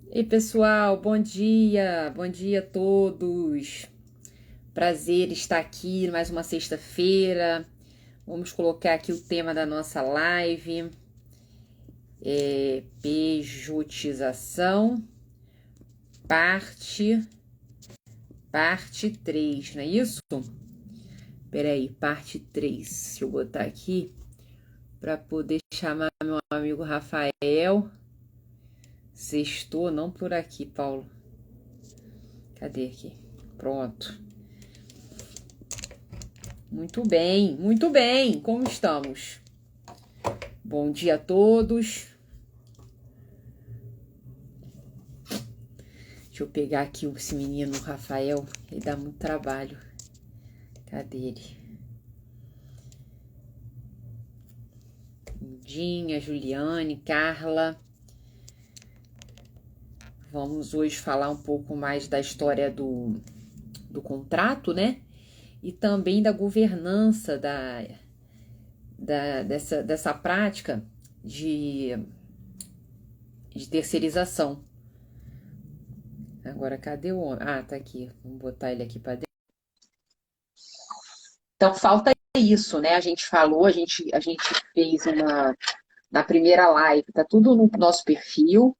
Ei, pessoal, bom dia a todos. Prazer estar aqui mais uma sexta-feira. Vamos colocar aqui o tema da nossa live, pejotização, parte, parte 3, não é isso? Peraí, parte 3. Deixa eu botar aqui para poder chamar meu amigo Rafael. Sextou, não por aqui, Paulo. Cadê aqui? Pronto. Muito bem, muito bem. Como estamos? Bom dia a todos. Deixa eu pegar aqui esse menino, o Rafael. Ele dá muito trabalho. Cadê ele? Lindinha, Juliane, Carla. Vamos hoje falar um pouco mais da história do contrato, né? E também da governança dessa prática de terceirização. Agora, cadê o homem? Ah, tá aqui. Vamos botar ele aqui para dentro. Então, falta isso, né? A gente falou, a gente fez na primeira live, tá tudo no nosso perfil.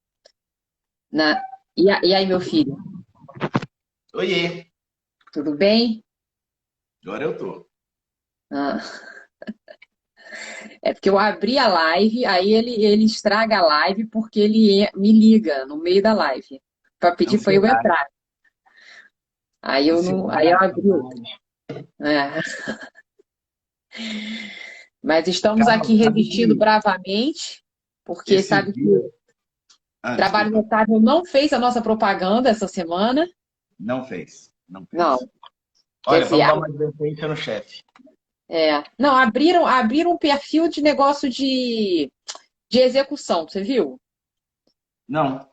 Na, e aí, meu filho, Oiê, tudo bem? agora eu tô. Ah, é porque eu abri a live, aí ele estraga a live porque me liga no meio da live para pedir para eu Ansiedade, entrar. Aí eu não, aí eu ansiedade, abri outro. saudade. É, mas estamos Carol, aqui sabe resistindo que bravamente, porque esses sabe que dias. o Trabalho Desculpa. Notável não fez a nossa propaganda essa semana. Não fez, não Não, fez. quer Olha, dizer, vamos dar uma advertência no chefe. não, abriram um perfil de negócio de execução, você viu? Não,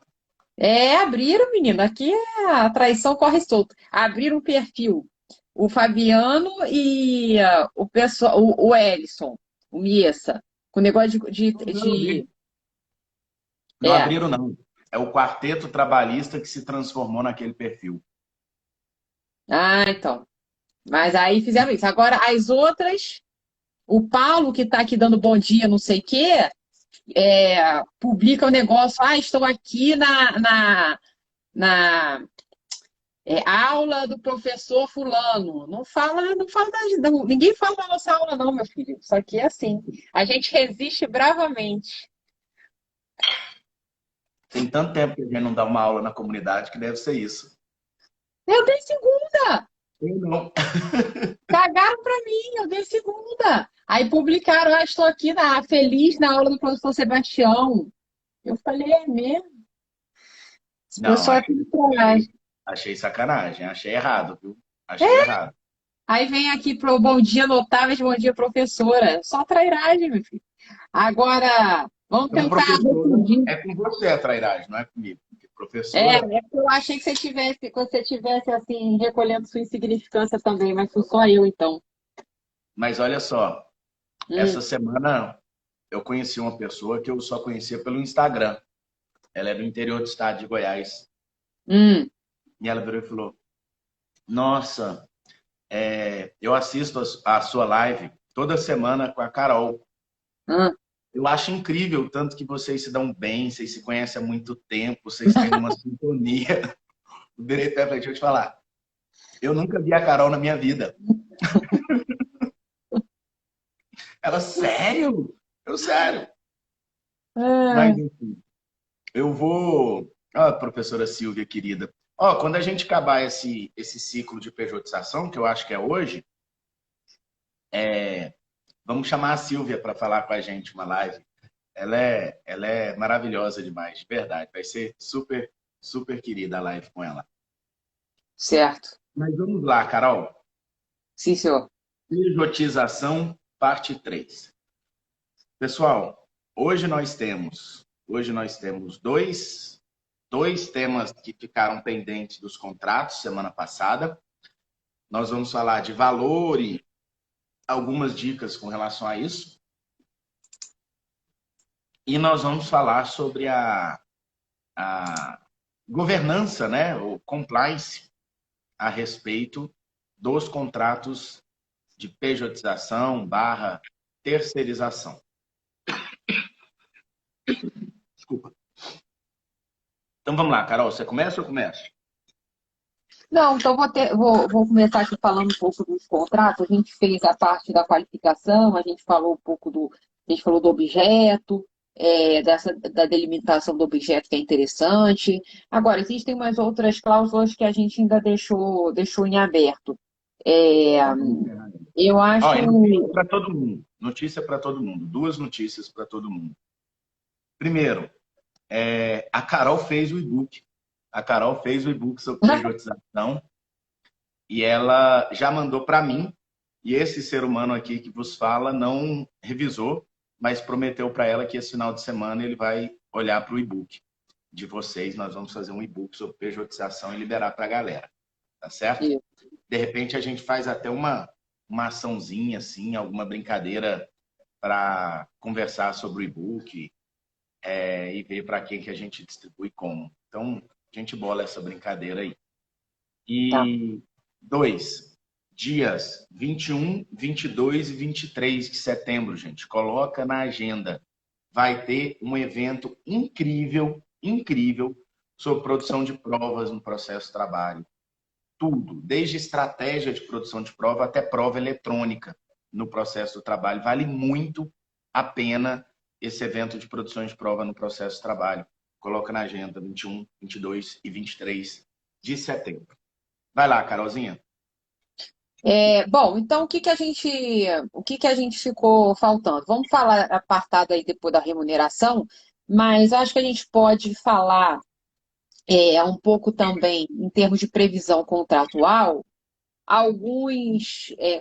Abriram, menino, aqui a traição corre solto. Abriram um perfil, o Fabiano e o pessoal, o Ellison, o Miessa, com negócio eu não vi. Não é, abriram, não. É o quarteto trabalhista que se transformou naquele perfil. então, mas aí fizeram isso. Agora, as outras, o Paulo, que está aqui dando bom dia, não sei o quê, publica o negócio, estou aqui na aula do professor fulano. Ninguém fala da nossa aula não, meu filho. Isso aqui é assim. A gente resiste bravamente. Tem tanto tempo que a gente não dá uma aula na comunidade que deve ser isso. Eu dei segunda! Eu não. Cagaram pra mim, eu dei segunda! Aí publicaram, estou aqui feliz na aula do professor Sebastião. Eu falei, é mesmo? Esse Não, pessoal é tudo trollagem. achei sacanagem, achei errado, viu? Achei errado. Aí vem aqui pro Bom Dia Notáveis, Bom Dia Professora. Só trairagem, meu filho. Agora, vamos Como tentar professora, refundir. é com você a trairagem, não é comigo. Porque É professora. porque eu achei que você tivesse assim, recolhendo sua insignificância também, mas fui só eu, então. Mas olha só, Hum, essa semana eu conheci uma pessoa que eu só conhecia pelo Instagram. Ela é do interior do estado de Goiás. hum, E ela virou e falou: Nossa, eu assisto a sua live toda semana com a Carol. hum. Eu acho incrível o tanto que vocês se dão bem, vocês se conhecem há muito tempo, vocês têm uma sintonia. O direito é, deixa eu te falar. Eu nunca vi a Carol na minha vida. Ela, sério? Eu, sério. Mas, É, enfim, eu vou. Ah, professora Silvia, querida. Ó, quando a gente acabar esse ciclo de pejotização, que eu acho que é hoje, vamos chamar a Silvia para falar com a gente uma live. Ela é maravilhosa demais, de verdade. Vai ser super, super querida a live com ela. certo. Mas vamos lá, Carol. Sim, senhor. Pejotização, parte 3. Pessoal, hoje nós temos dois temas que ficaram pendentes dos contratos semana passada. Nós vamos falar de valor e algumas dicas com relação a isso. E nós vamos falar sobre a governança, né, ou compliance a respeito dos contratos de pejotização barra terceirização. Desculpa. Então vamos lá, Carol, você começa ou eu começo? Não, então vou começar aqui falando um pouco dos contratos. A gente fez a parte da qualificação, a gente falou um pouco a gente falou do objeto, da delimitação do objeto que é interessante. Agora, existem umas outras cláusulas que a gente ainda deixou em aberto. É, eu acho. Ó, notícia para todo mundo. Notícia para todo mundo. Duas notícias para todo mundo. Primeiro, a Carol fez o e-book. A Carol fez o e-book sobre pejotização e ela já mandou para mim. E esse ser humano aqui que vos fala não revisou, mas prometeu para ela que esse final de semana ele vai olhar para o e-book de vocês. Nós vamos fazer um e-book sobre pejotização e liberar para a galera. Tá certo? Isso. De repente a gente faz até uma açãozinha, assim, alguma brincadeira para conversar sobre o e-book e ver para quem que a gente distribui como. Então, a gente bola essa brincadeira aí. Tá. E 2, dias 21, 22 e 23 de setembro, gente. Coloca na agenda. Vai ter um evento incrível, incrível, sobre produção de provas no processo de trabalho. Tudo, desde estratégia de produção de prova até prova eletrônica no processo do trabalho. Vale muito a pena esse evento de produção de prova no processo de trabalho. Coloca na agenda 21, 22 e 23 de setembro. Vai lá, Carolzinha. Bom, então o que que a gente ficou faltando? Vamos falar apartado aí depois da remuneração, mas acho que a gente pode falar um pouco também em termos de previsão contratual,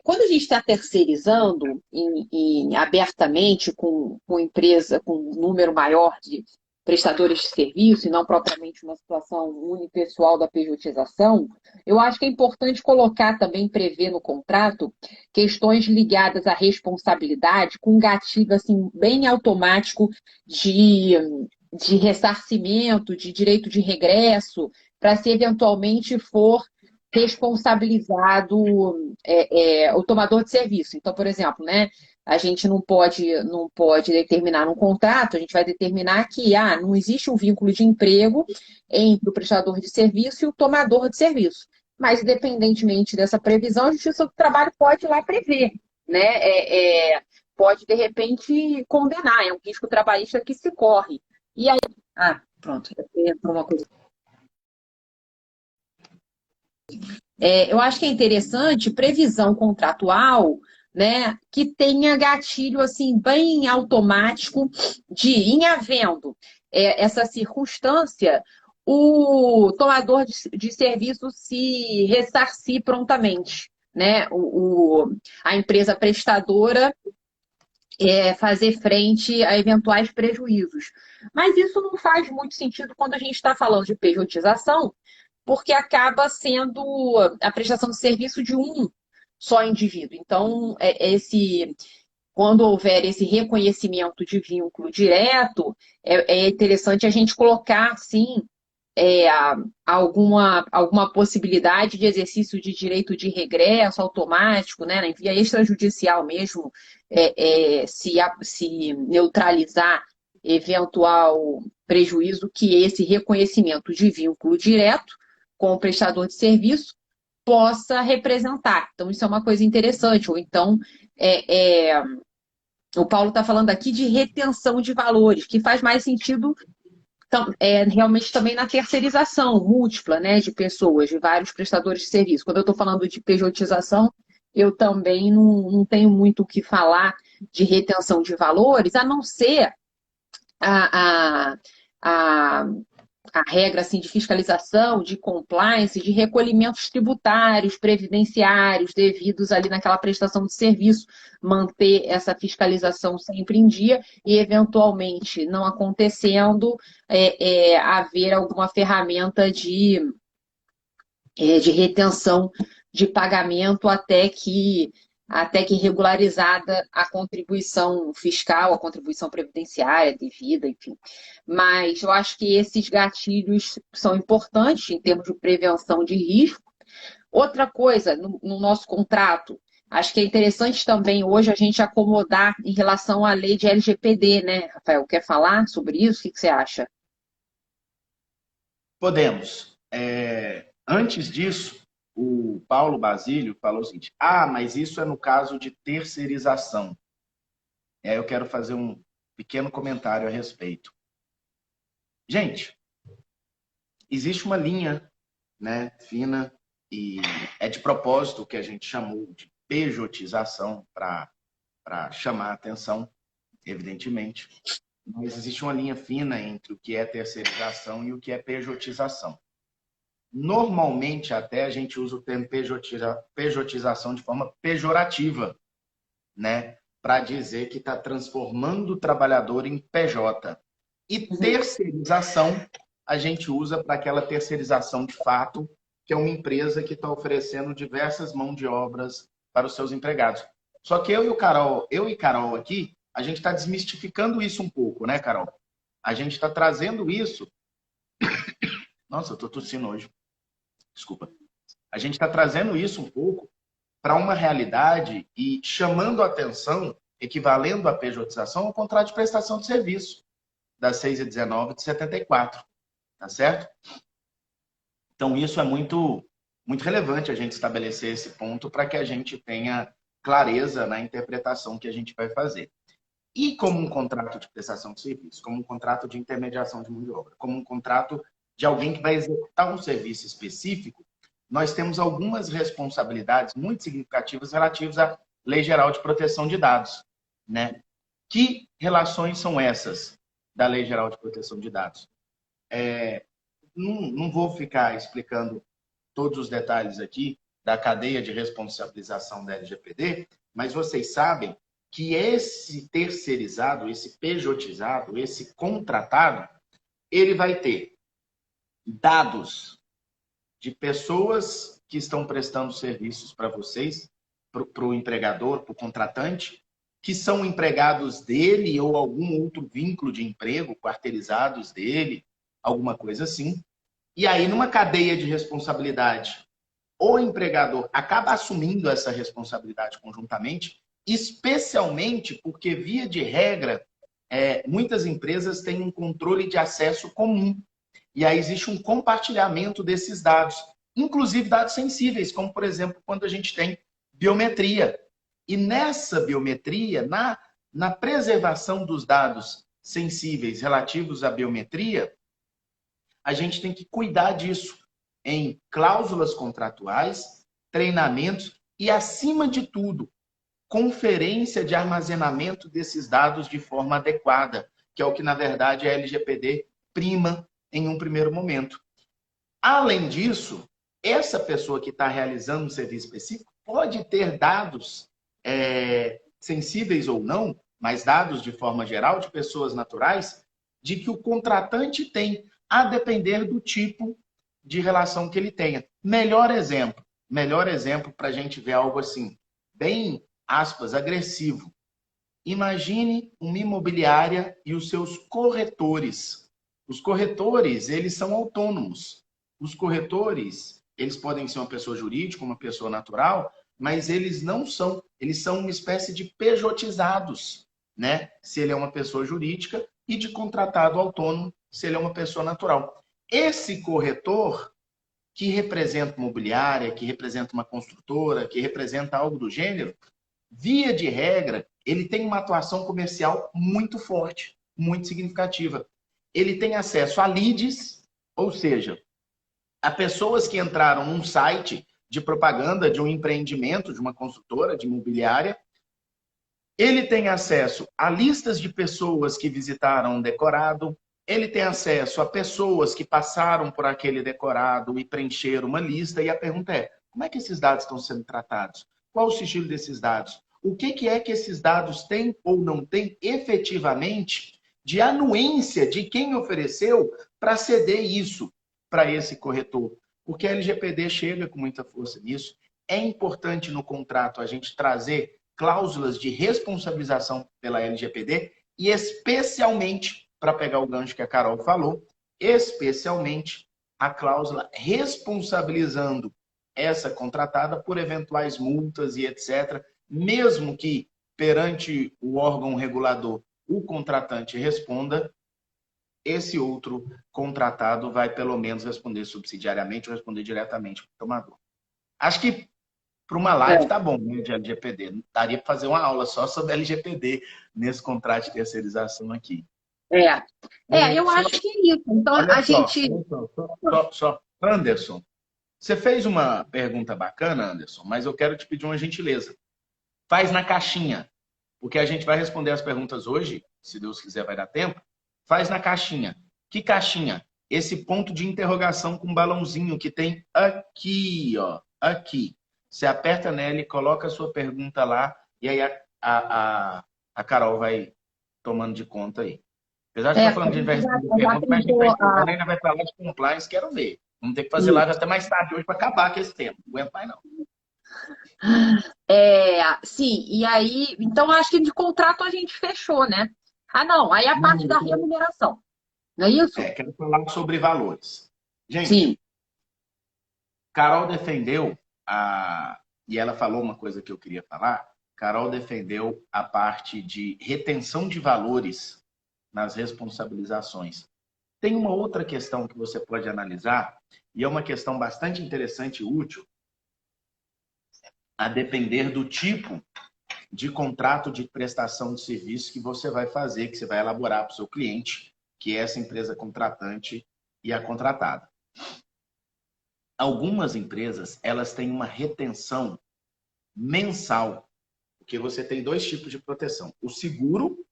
quando a gente está terceirizando abertamente com empresa com um número maior de prestadores de serviço e não propriamente uma situação unipessoal da pejotização, eu acho que é importante colocar também, prever no contrato, questões ligadas à responsabilidade com um gatilho assim, bem automático de, de ressarcimento, de direito de regresso, para se eventualmente for responsabilizado o tomador de serviço. Então, por exemplo, né, a gente não pode determinar num contrato, a gente vai determinar que não existe um vínculo de emprego entre o prestador de serviço e o tomador de serviço. Mas, independentemente dessa previsão, a Justiça do Trabalho pode ir lá prever, né? Pode, de repente, condenar, é um risco trabalhista que se corre. E aí. Pronto, entrou uma coisa. Eu acho que é interessante previsão contratual, né, que tenha gatilho assim bem automático em havendo essa circunstância, o tomador de serviço se ressarcir prontamente, né? A empresa prestadora fazer frente a eventuais prejuízos. Mas isso não faz muito sentido quando a gente está falando de pejotização, porque acaba sendo a prestação de serviço de um só indivíduo. Então, quando houver esse reconhecimento de vínculo direto, é interessante a gente colocar, sim, alguma possibilidade de exercício de direito de regresso automático, né, na via extrajudicial mesmo, se neutralizar eventual prejuízo que esse reconhecimento de vínculo direto com o prestador de serviço possa representar. Então, isso é uma coisa interessante. Ou então, o Paulo está falando aqui de retenção de valores, que faz mais sentido realmente também na terceirização múltipla, né, de pessoas, de vários prestadores de serviço. Quando eu estou falando de pejotização, eu também não tenho muito o que falar de retenção de valores, a não ser a, a, a regra assim, de fiscalização, de compliance, de recolhimentos tributários, previdenciários, devidos ali naquela prestação de serviço, manter essa fiscalização sempre em dia e, eventualmente, não acontecendo, haver alguma ferramenta de retenção de pagamento até que até que regularizada a contribuição fiscal, a contribuição previdenciária devida, enfim. Mas eu acho que esses gatilhos são importantes em termos de prevenção de risco. Outra coisa, no nosso contrato, acho que é interessante também hoje a gente acomodar em relação à lei de LGPD, né, Rafael? Quer falar sobre isso? O que você acha? Podemos. Antes disso, o Paulo Basílio falou o seguinte: mas isso é no caso de terceirização. E aí eu quero fazer um pequeno comentário a respeito. Gente, existe uma linha, né, fina, e é de propósito que a gente chamou de pejotização para chamar a atenção, evidentemente. Mas existe uma linha fina entre o que é terceirização e o que é pejotização. Normalmente, até a gente usa o termo pejotização de forma pejorativa, né? Para dizer que está transformando o trabalhador em PJ. E terceirização, a gente usa para aquela terceirização de fato, que é uma empresa que está oferecendo diversas mãos de obras para os seus empregados. Só que eu e Carol aqui, a gente está desmistificando isso um pouco, né, Carol? A gente está trazendo isso... Nossa, eu estou tossindo hoje. Desculpa. A gente está trazendo isso um pouco para uma realidade e chamando a atenção, equivalendo à pejotização, ao contrato de prestação de serviço da 6.19 de 74. Tá certo? Então, isso é muito, muito relevante a gente estabelecer esse ponto para que a gente tenha clareza na interpretação que a gente vai fazer. E como um contrato de prestação de serviço, como um contrato de intermediação de mão de obra, como um contrato de alguém que vai executar um serviço específico, nós temos algumas responsabilidades muito significativas relativas à Lei Geral de Proteção de Dados, né? Que relações são essas da Lei Geral de Proteção de Dados? Não vou ficar explicando todos os detalhes aqui da cadeia de responsabilização da LGPD, mas vocês sabem que esse terceirizado, esse pejotizado, esse contratado, ele vai ter dados de pessoas que estão prestando serviços para vocês, para o empregador, para o contratante, que são empregados dele ou algum outro vínculo de emprego, quarteirizados dele, alguma coisa assim. E aí, numa cadeia de responsabilidade, o empregador acaba assumindo essa responsabilidade conjuntamente, especialmente porque, via de regra, muitas empresas têm um controle de acesso comum. E aí existe um compartilhamento desses dados, inclusive dados sensíveis, como, por exemplo, quando a gente tem biometria. E nessa biometria, na preservação dos dados sensíveis relativos à biometria, a gente tem que cuidar disso em cláusulas contratuais, treinamentos e, acima de tudo, conferência de armazenamento desses dados de forma adequada, que é o que, na verdade, a LGPD prima em um primeiro momento. Além disso, essa pessoa que está realizando um serviço específico pode ter dados sensíveis ou não, mas dados de forma geral de pessoas naturais, de que o contratante tem, a depender do tipo de relação que ele tenha. Melhor exemplo para a gente ver algo assim, bem, aspas, agressivo. Imagine uma imobiliária e os seus corretores. Os corretores, eles são autônomos. Os corretores, eles podem ser uma pessoa jurídica, uma pessoa natural, mas eles não são, eles são uma espécie de pejotizados, né? Se ele é uma pessoa jurídica, e de contratado autônomo, se ele é uma pessoa natural. Esse corretor, que representa uma imobiliária, que representa uma construtora, que representa algo do gênero, via de regra, ele tem uma atuação comercial muito forte, muito significativa. Ele tem acesso a leads, ou seja, a pessoas que entraram num site de propaganda de um empreendimento, de uma construtora, de imobiliária. Ele tem acesso a listas de pessoas que visitaram um decorado. Ele tem acesso a pessoas que passaram por aquele decorado e preencheram uma lista. E a pergunta é, como é que esses dados estão sendo tratados? Qual o sigilo desses dados? O que é que esses dados têm ou não têm efetivamente de anuência de quem ofereceu para ceder isso para esse corretor? Porque a LGPD chega com muita força nisso. é importante no contrato a gente trazer cláusulas de responsabilização pela LGPD e especialmente, para pegar o gancho que a Carol falou, especialmente a cláusula responsabilizando essa contratada por eventuais multas e etc., mesmo que perante o órgão regulador o contratante responda, esse outro contratado vai pelo menos responder subsidiariamente ou responder diretamente para o tomador. Acho que para uma live tá bom, né, de LGPD. Daria para fazer uma aula só sobre LGPD nesse contrato de terceirização aqui. Eu acho que é isso. Então, Olha a só, gente... só. Anderson, você fez uma pergunta bacana, Anderson, mas eu quero te pedir uma gentileza. Faz na caixinha, porque a gente vai responder as perguntas hoje, se Deus quiser vai dar tempo. Faz na caixinha. Que caixinha? Esse ponto de interrogação com um balãozinho que tem aqui, ó. Aqui. Você aperta nela e coloca a sua pergunta lá, e aí a Carol vai tomando de conta aí. Apesar de estar falando que a gente vai responder perguntas, mas a gente vai estudando, ainda vai falar de compliance, quero ver. Vamos ter que fazer live até mais tarde hoje para acabar com esse tema. Não aguento mais, não. Sim, e aí, então acho que de contrato a gente fechou, né? Ah, não, aí a parte da remuneração, não é isso? Quero falar sobre valores. Gente, Sim. Carol defendeu e ela falou uma coisa que eu queria falar. Carol defendeu a parte de retenção de valores nas responsabilizações. Tem uma outra questão que você pode analisar, e é uma questão bastante interessante e útil, a depender do tipo de contrato de prestação de serviço que você vai fazer, que você vai elaborar para o seu cliente, que é essa empresa contratante e a contratada. Algumas empresas, elas têm uma retenção mensal, porque você tem dois tipos de proteção. O seguro,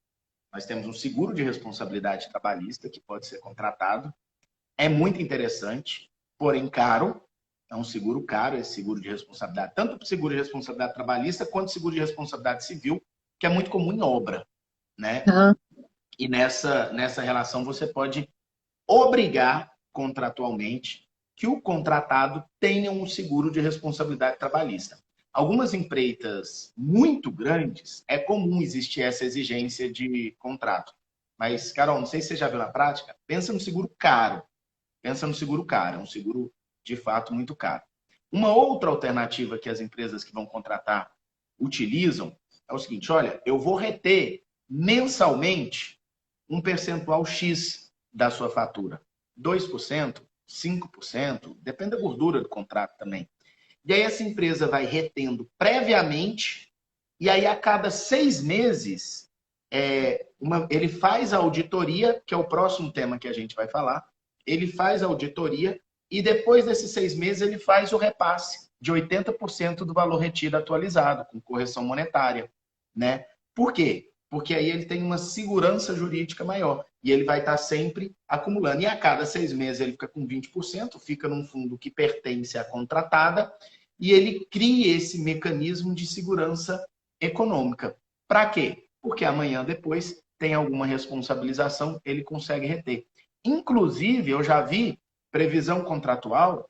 nós temos um seguro de responsabilidade trabalhista que pode ser contratado. É muito interessante, porém caro. É um seguro caro, esse seguro de responsabilidade, tanto para o seguro de responsabilidade trabalhista quanto seguro de responsabilidade civil, que é muito comum em obra, né? E nessa relação você pode obrigar contratualmente que o contratado tenha um seguro de responsabilidade trabalhista. Algumas empreitas muito grandes, é comum existir essa exigência de contrato. Mas, Carol, não sei se você já viu na prática, pensa no seguro caro. Pensa no seguro caro, é um seguro de fato muito caro. Uma outra alternativa que as empresas que vão contratar utilizam é o seguinte, olha, eu vou reter mensalmente um percentual X da sua fatura. 2%, 5%, depende da gordura do contrato também. E aí essa empresa vai retendo previamente, e aí a cada 6 meses ele faz a auditoria, que é o próximo tema que a gente vai falar, ele faz a auditoria e depois desses 6 meses ele faz o repasse de 80% do valor retido atualizado, com correção monetária, né? Por quê? Porque aí ele tem uma segurança jurídica maior e ele vai estar sempre acumulando. E a cada 6 meses ele fica com 20%, fica num fundo que pertence à contratada e ele cria esse mecanismo de segurança econômica. Para quê? Porque amanhã depois tem alguma responsabilização, ele consegue reter. Inclusive, eu já vi previsão contratual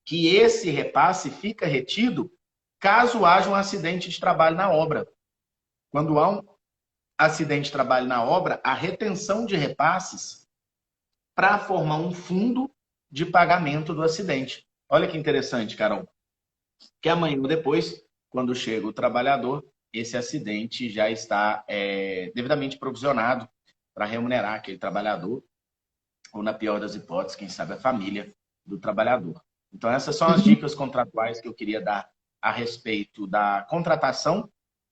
que esse repasse fica retido caso haja um acidente de trabalho na obra. Quando há um acidente de trabalho na obra, a retenção de repasses para formar um fundo de pagamento do acidente. Olha que interessante, Carol. Que amanhã ou depois, quando chega o trabalhador, esse acidente já está devidamente provisionado para remunerar aquele trabalhador, ou na pior das hipóteses, quem sabe a família do trabalhador. Então essas são as dicas contratuais que eu queria dar a respeito da contratação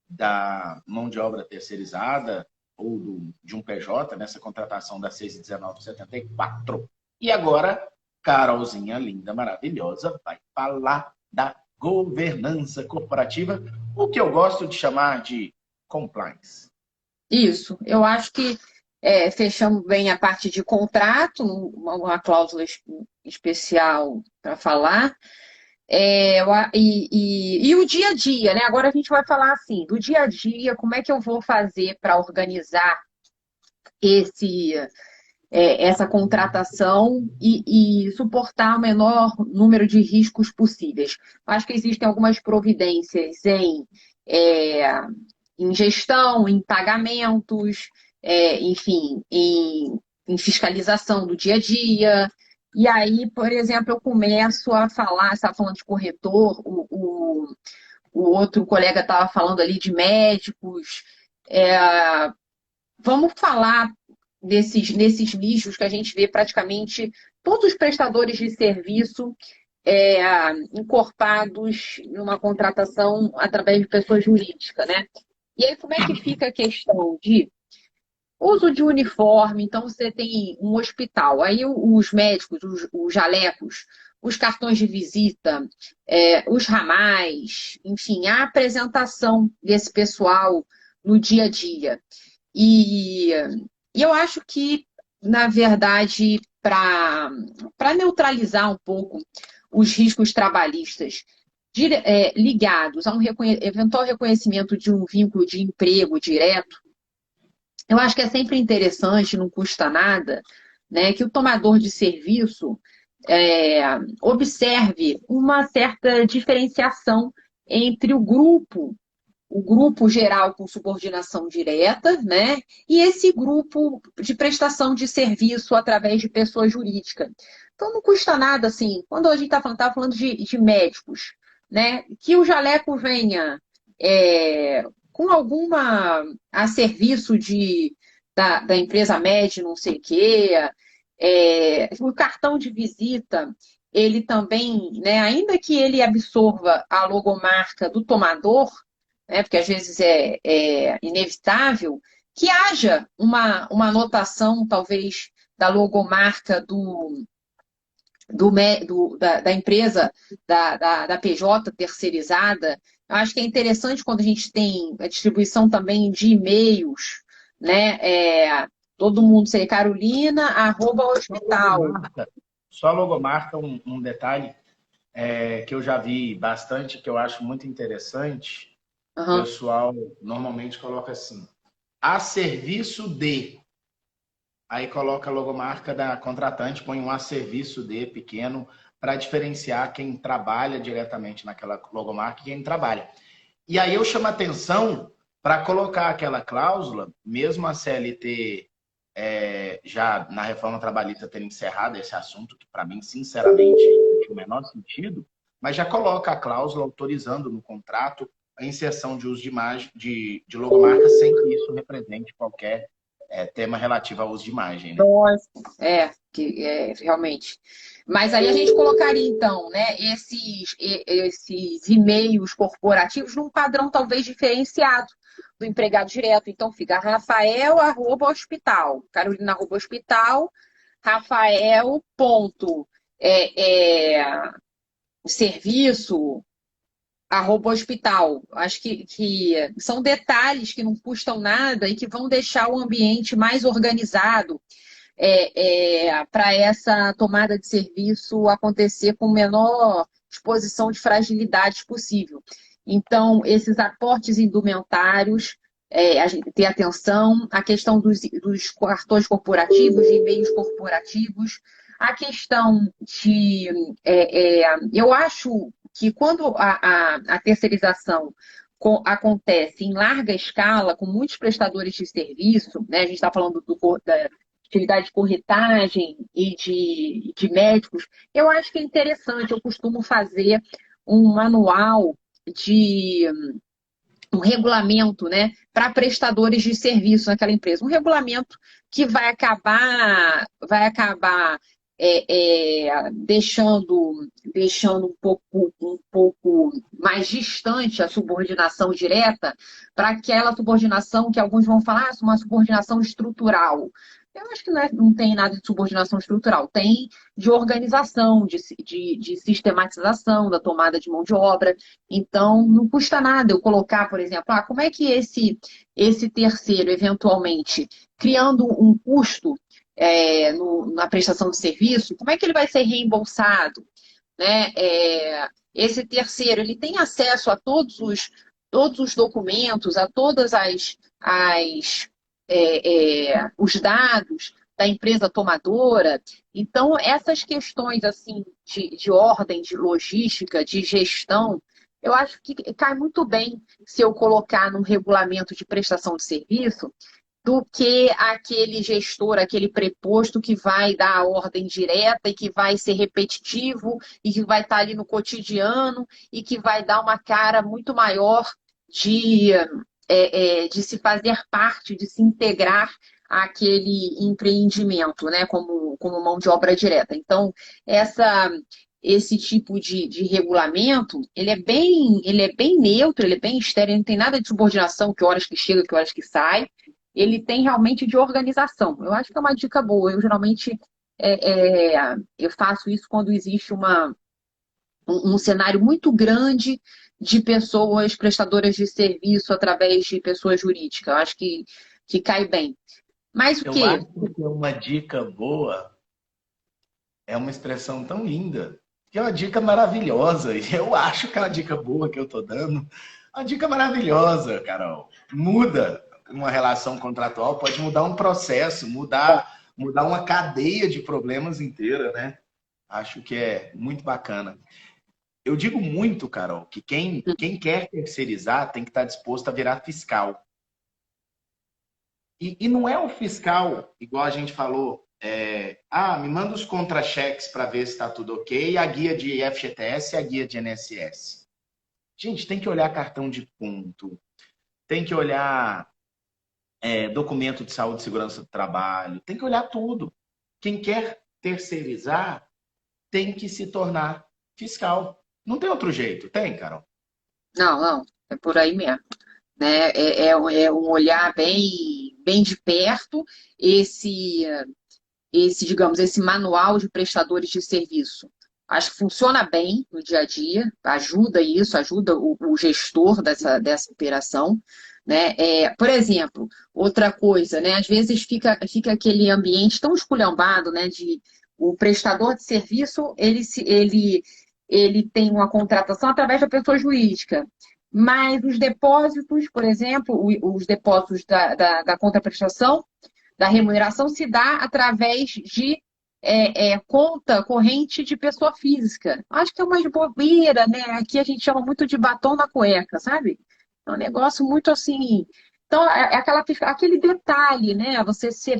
da mão de obra terceirizada ou de um PJ, nessa contratação da 6.19/74. E agora, Carolzinha linda, maravilhosa, vai falar da governança corporativa, o que eu gosto de chamar de compliance. Isso, eu acho que fechamos bem a parte de contrato, uma cláusula especial para falar. E o dia a dia, né? Agora a gente vai falar assim, do dia a dia, como é que eu vou fazer para organizar essa contratação e suportar o menor número de riscos possíveis. Acho que existem algumas providências em gestão, em pagamentos, enfim, em fiscalização do dia a dia. E aí, por exemplo, eu começo a falar, você estava falando de corretor, o outro colega estava falando ali de médicos. Vamos falar nesses nichos que a gente vê praticamente todos os prestadores de serviço encorpados numa contratação através de pessoa jurídica, né? E aí, como é que fica a questão de uso de uniforme? Então, você tem um hospital, aí os médicos, os jalecos, os cartões de visita, os ramais, enfim, a apresentação desse pessoal no dia a dia. E eu acho que, na verdade, para neutralizar um pouco os riscos trabalhistas ligados a um eventual reconhecimento de um vínculo de emprego direto, eu acho que é sempre interessante, não custa nada, né, que o tomador de serviço observe uma certa diferenciação entre o grupo geral com subordinação direta, né? E esse grupo de prestação de serviço através de pessoa jurídica. Então, não custa nada, assim, quando a gente está falando de médicos, né? Que o jaleco venha com alguma a serviço da empresa média, não sei o quê, o cartão de visita, ele também, né, ainda que ele absorva a logomarca do tomador, né, porque às vezes é inevitável, que haja uma anotação, talvez, da logomarca da empresa, da PJ terceirizada. Eu acho que é interessante quando a gente tem a distribuição também de e-mails, né? Todo mundo sei, Carolina, @hospital. Só a logomarca, um detalhe que eu já vi bastante, que eu acho muito interessante. O pessoal normalmente coloca assim, a serviço de. Aí coloca a logomarca da contratante, põe um a serviço de pequeno, para diferenciar quem trabalha diretamente naquela logomarca e quem trabalha. E aí eu chamo a atenção para colocar aquela cláusula, mesmo a CLT já na reforma trabalhista ter encerrado esse assunto, que para mim, sinceramente, não tinha o menor sentido, mas já coloca a cláusula autorizando no contrato a inserção de uso de imagem, de logomarca, sem que isso represente qualquer tema relativo ao uso de imagem. Né? Nossa, realmente. Mas aí a gente colocaria, então, né, esses e-mails corporativos num padrão talvez diferenciado do empregado direto. Então, fica Rafael @hospital, Carolina @hospital, Rafael ponto, serviço @hospital. Acho que são detalhes que não custam nada e que vão deixar o ambiente mais organizado para essa tomada de serviço acontecer com menor exposição de fragilidades possível. Então, esses aportes indumentários, a gente ter atenção, a questão dos cartões corporativos, de e-mails corporativos, a questão de... eu acho que quando a terceirização acontece em larga escala, com muitos prestadores de serviço, né, a gente está falando da atividade de corretagem e de médicos, eu acho que é interessante. Eu costumo fazer um manual um regulamento, né, para prestadores de serviço naquela empresa. Um regulamento que vai acabar deixando um pouco mais distante a subordinação direta para aquela subordinação que alguns vão falar, uma subordinação estrutural. Eu acho que não tem nada de subordinação estrutural, tem de organização, de sistematização da tomada de mão de obra. Então, não custa nada eu colocar, por exemplo, como é que esse terceiro, eventualmente, criando um custo na prestação de serviço, como é que ele vai ser reembolsado? Né? Esse terceiro, ele tem acesso a todos os documentos, a todas os dados da empresa tomadora. Então, essas questões assim de ordem, de logística, de gestão, eu acho que cai muito bem se eu colocar num regulamento de prestação de serviço do que aquele gestor, aquele preposto que vai dar a ordem direta e que vai ser repetitivo e que vai estar ali no cotidiano e que vai dar uma cara muito maior de, de se fazer parte, de se integrar àquele empreendimento, né, como mão de obra direta. Então, esse tipo de regulamento, ele é bem neutro, ele é bem estéril, não tem nada de subordinação, que horas que chega, que horas que sai. Ele tem realmente de organização. Eu acho que é uma dica boa. Eu geralmente eu faço isso quando existe um cenário muito grande de pessoas prestadoras de serviço através de pessoa jurídica. Eu acho que cai bem. Mas o Eu quê? acho que uma dica boa é uma expressão tão linda, que é uma dica maravilhosa. E eu acho que é uma dica boa que eu estou dando. Uma dica maravilhosa, Carol. Muda uma relação contratual, pode mudar um processo, mudar uma cadeia de problemas inteira, né? Acho que é muito bacana. Eu digo muito, Carol, que quem quer terceirizar tem que estar disposto a virar fiscal. E não é o fiscal, igual a gente falou, me manda os contra-cheques para ver se está tudo ok, a guia de FGTS e a guia de INSS. Gente, tem que olhar cartão de ponto, tem que olhar documento de saúde e segurança do trabalho, tem que olhar tudo. Quem quer terceirizar tem que se tornar fiscal. Não tem outro jeito, tem, Carol? Não, é por aí mesmo. Né? É um olhar bem de perto digamos, esse manual de prestadores de serviço. Acho que funciona bem no dia a dia, ajuda isso, ajuda o gestor dessa operação. Né? Por exemplo, outra coisa, né? Às vezes fica aquele ambiente tão esculhambado, né? De o prestador de serviço, ele tem uma contratação através da pessoa jurídica. Mas os depósitos, por exemplo, os depósitos da contraprestação, da remuneração, se dá através de conta corrente de pessoa física. Acho que é uma bobeira, né? Aqui a gente chama muito de batom na cueca, sabe? É um negócio muito assim. Então, aquele detalhe, né? Você ser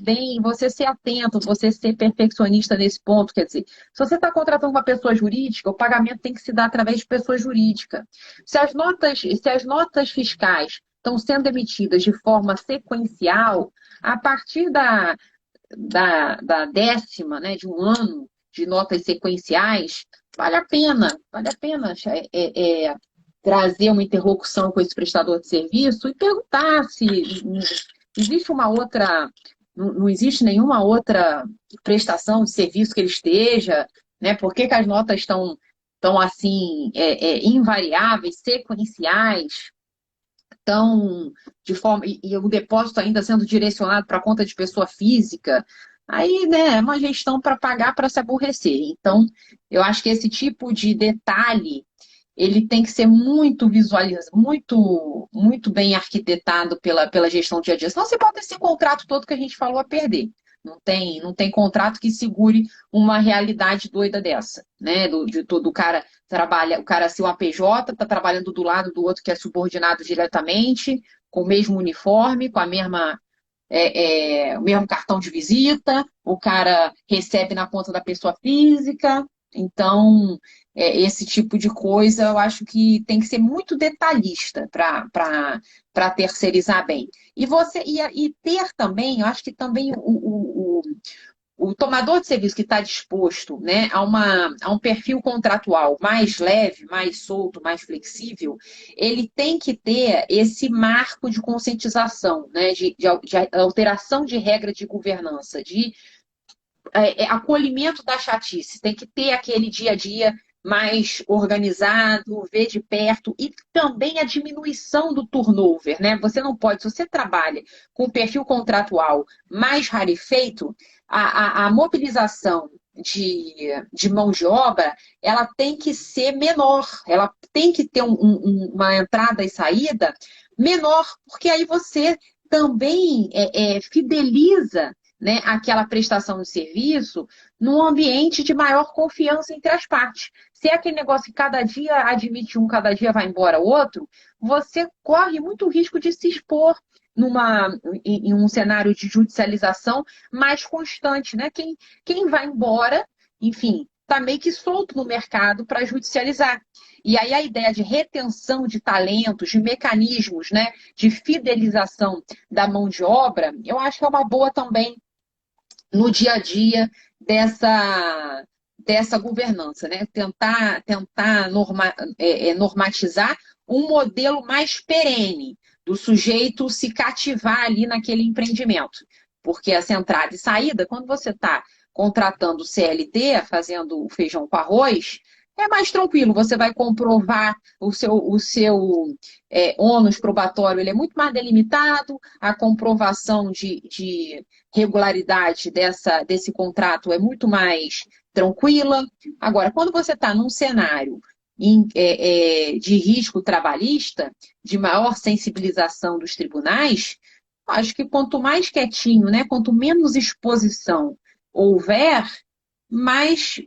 atento, você ser perfeccionista nesse ponto. Quer dizer, se você está contratando uma pessoa jurídica, o pagamento tem que se dar através de pessoa jurídica. Se as notas fiscais estão sendo emitidas de forma sequencial, a partir da décima, né, de um ano de notas sequenciais, vale a pena trazer uma interlocução com esse prestador de serviço e perguntar se existe uma outra, não existe nenhuma outra prestação de serviço que ele esteja, né? Por que as notas estão assim, invariáveis, sequenciais, tão de forma e o depósito ainda sendo direcionado para a conta de pessoa física? Aí, né, é uma gestão para pagar para se aborrecer. Então, eu acho que esse tipo de detalhe ele tem que ser muito visualizado, muito bem arquitetado pela gestão dia a dia. Senão você bota esse contrato todo que a gente falou a perder. Não tem contrato que segure uma realidade doida dessa, né? De todo o cara trabalha, o cara ser um APJ, está trabalhando do lado do outro que é subordinado diretamente, com o mesmo uniforme, com a mesma o mesmo cartão de visita, o cara recebe na conta da pessoa física. Então, esse tipo de coisa eu acho que tem que ser muito detalhista para terceirizar bem. E ter também, eu acho que também o tomador de serviço que está disposto, né, a um perfil contratual mais leve, mais solto, mais flexível, ele tem que ter esse marco de conscientização, né, de alteração de regra de governança, de acolhimento da chatice, tem que ter aquele dia a dia mais organizado, ver de perto e também a diminuição do turnover, né? Você não pode, se você trabalha com perfil contratual mais rarefeito, a mobilização de mão de obra, ela tem que ser menor, ela tem que ter uma entrada e saída menor, porque aí você também fideliza né, aquela prestação de serviço num ambiente de maior confiança entre as partes. Se é aquele negócio que cada dia admite um, cada dia vai embora outro, você corre muito risco de se expor em um cenário de judicialização mais constante, né? Quem vai embora, enfim, está meio que solto no mercado para judicializar. E aí a ideia de retenção de talentos, de mecanismos, né, de fidelização da mão de obra, eu acho que é uma boa também no dia a dia dessa governança, né? Tentar normatizar um modelo mais perene do sujeito se cativar ali naquele empreendimento. Porque essa entrada e saída, quando você está contratando CLT, fazendo o feijão com arroz, é mais tranquilo, você vai comprovar o seu ônus probatório, ele é muito mais delimitado, a comprovação de regularidade desse contrato é muito mais tranquila. Agora, quando você está num cenário de risco trabalhista, de maior sensibilização dos tribunais, acho que quanto mais quietinho, né, quanto menos exposição houver, mais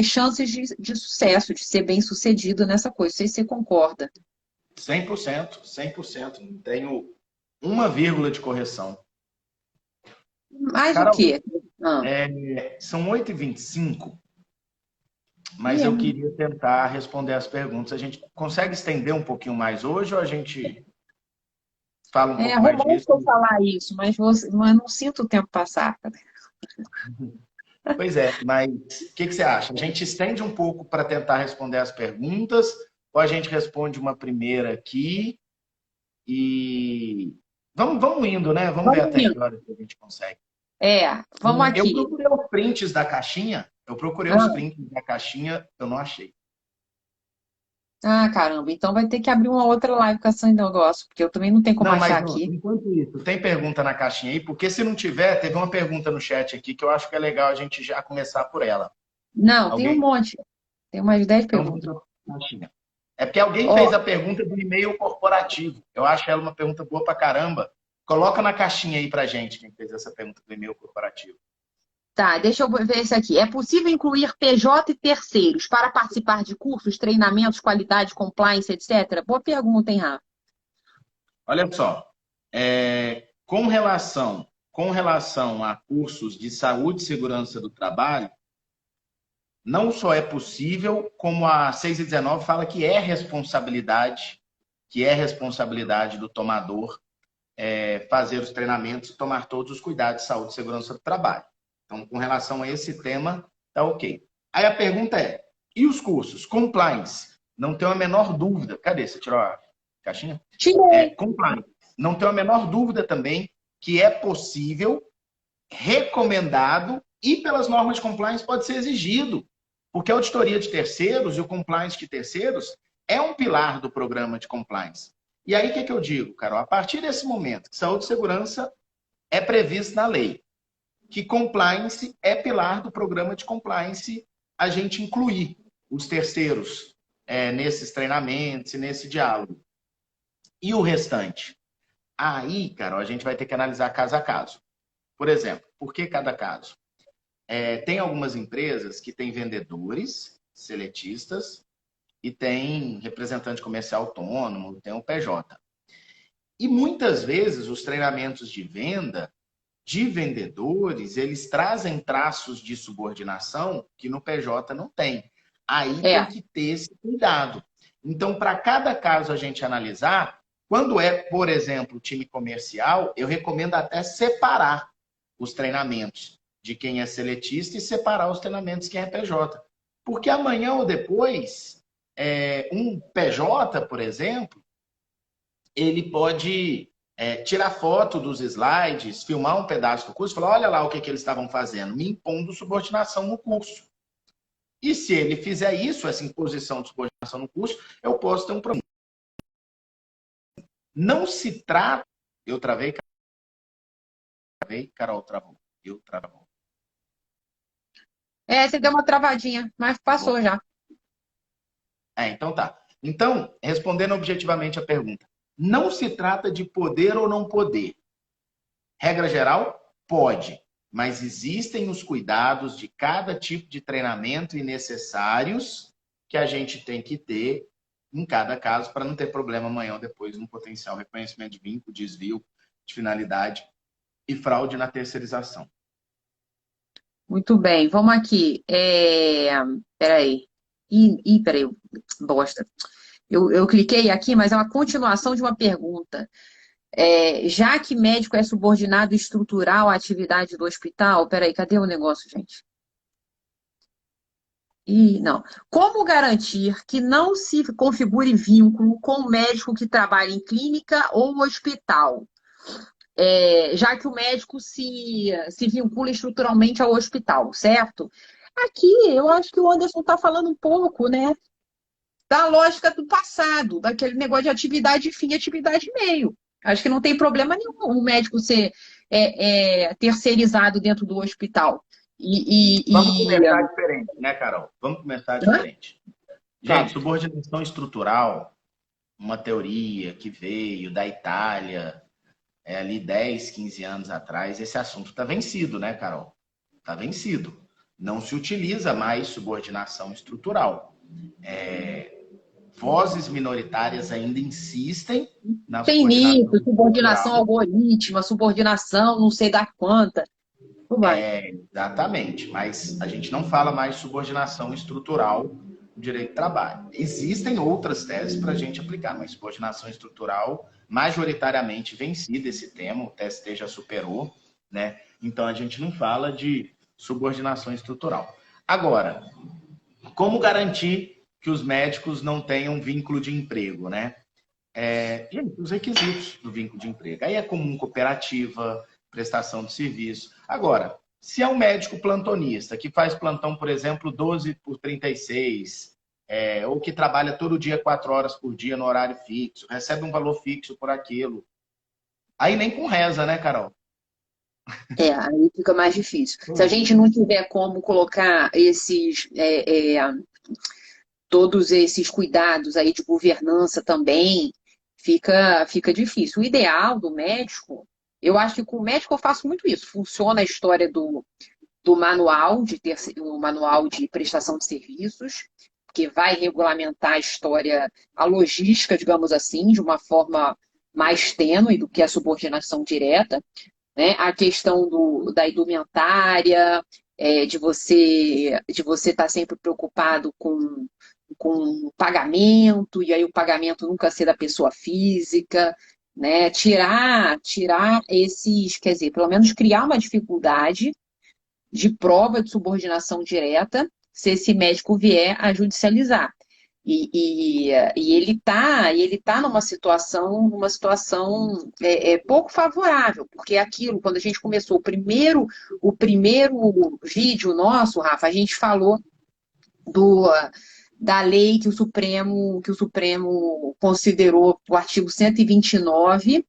chances de sucesso, de ser bem sucedido nessa coisa. Não sei se você concorda. 100%, 100%. Não tenho uma vírgula de correção. Mais o Carol, quê? são 8h25, mas eu queria tentar responder as perguntas. A gente consegue estender um pouquinho mais hoje ou a gente fala um pouco mais disso? Eu falar isso, mas eu não sinto o tempo passar. Pois é, mas o que você acha? A gente estende um pouco para tentar responder as perguntas ou a gente responde uma primeira aqui e vamos indo, né? Vamos ver até que horas que a gente consegue. Vamos aqui. Eu procurei os prints da caixinha, eu não achei. Ah, caramba, então vai ter que abrir uma outra live com esse negócio, porque eu também não tenho como achar aqui. Enquanto isso, tem pergunta na caixinha aí? Porque se não tiver, teve uma pergunta no chat aqui que eu acho que é legal a gente já começar por ela. Não, tem um monte. Tem umas 10 perguntas. É porque alguém fez a pergunta do e-mail corporativo. Eu acho ela uma pergunta boa pra caramba. Coloca na caixinha aí pra gente quem fez essa pergunta do e-mail corporativo. Tá, deixa eu ver esse aqui. É possível incluir PJ e terceiros para participar de cursos, treinamentos, qualidade, compliance, etc? Boa pergunta, hein, Rafa? Olha só, com relação a cursos de saúde e segurança do trabalho, não só é possível, como a 619 fala que é responsabilidade do tomador fazer os treinamentos e tomar todos os cuidados de saúde e segurança do trabalho. Então, com relação a esse tema, tá ok. Aí a pergunta é, e os cursos? Compliance, não tenho a menor dúvida. Cadê? Você tirou a caixinha? Tirei. Compliance, não tenho a menor dúvida também que é possível, recomendado e pelas normas de compliance pode ser exigido. Porque a auditoria de terceiros e o compliance de terceiros é um pilar do programa de compliance. E aí, o que eu digo, Carol? A partir desse momento que saúde e segurança é previsto na lei, que compliance é pilar do programa de compliance, a gente incluir os terceiros nesses treinamentos e nesse diálogo. E o restante? Aí, Carol, a gente vai ter que analisar caso a caso. Por exemplo, por que cada caso? Tem algumas empresas que têm vendedores, seletistas, e tem representante comercial autônomo, tem o PJ. E muitas vezes os treinamentos de venda de vendedores, eles trazem traços de subordinação que no PJ não tem. Aí tem que ter esse cuidado. Então, para cada caso a gente analisar, quando é, por exemplo, time comercial, eu recomendo até separar os treinamentos de quem é seletista e separar os treinamentos de quem é PJ. Porque amanhã ou depois, um PJ, por exemplo, ele pode tirar foto dos slides, filmar um pedaço do curso e falar, olha lá o que eles estavam fazendo, me impondo subordinação no curso. E se ele fizer isso, essa imposição de subordinação no curso, eu posso ter um problema. Não se trata... Eu travei, Carol travou. Eu travou. Você deu uma travadinha, mas passou já. Então tá. Então, respondendo objetivamente a pergunta, não se trata de poder ou não poder. Regra geral, pode. mas existem os cuidados de cada tipo de treinamento e necessários que a gente tem que ter em cada caso para não ter problema amanhã ou depois no potencial reconhecimento de vínculo, desvio de finalidade e fraude na terceirização. Muito bem, vamos aqui. Peraí. Peraí, bosta. Eu cliquei aqui, mas é uma continuação de uma pergunta. Já que médico é subordinado estrutural à atividade do hospital, peraí, cadê o negócio, gente? Não. Como garantir que não se configure vínculo com o médico que trabalha em clínica ou hospital? Já que o médico se vincula estruturalmente ao hospital, certo? Aqui, eu acho que o Anderson está falando um pouco, né, da lógica do passado, daquele negócio de atividade fim e atividade meio. Acho que não tem problema nenhum o médico ser terceirizado dentro do hospital. Vamos começar diferente, né, Carol? Vamos começar diferente. Tá. Gente, subordinação estrutural, uma teoria que veio da Itália, ali 10, 15 anos atrás, esse assunto está vencido, né, Carol? Está vencido. Não se utiliza mais subordinação estrutural. Vozes minoritárias ainda insistem na Tem subordinação mito, subordinação estrutural. algorítmica, subordinação não sei da quanta. Exatamente, mas a gente não fala mais subordinação estrutural no direito do trabalho. Existem outras teses para a gente aplicar, mas subordinação estrutural, majoritariamente vencido esse tema, o TST já superou, né? Então a gente não fala de subordinação estrutural. Agora, como garantir que os médicos não tenham vínculo de emprego, né? Gente, os requisitos do vínculo de emprego. Aí é comum cooperativa, prestação de serviço. Agora, se é um médico plantonista que faz plantão, por exemplo, 12 por 36, ou que trabalha todo dia 4 horas por dia no horário fixo, recebe um valor fixo por aquilo, aí nem com reza, né, Carol? Aí fica mais difícil. Se a gente não tiver como colocar todos esses cuidados aí de governança também, fica difícil. O ideal do médico, eu acho que com o médico eu faço muito isso. Funciona a história do manual o manual de prestação de serviços, que vai regulamentar a história, a logística, digamos assim, de uma forma mais tênue do que a subordinação direta, né? A questão da indumentária, de você estar sempre preocupado com pagamento, e aí o pagamento nunca ser da pessoa física, né? Tirar esses, quer dizer, pelo menos criar uma dificuldade de prova de subordinação direta se esse médico vier a judicializar. E ele tá numa situação pouco favorável, porque aquilo, quando a gente começou o primeiro vídeo nosso, Rafa, a gente falou da lei que o Supremo considerou o artigo 129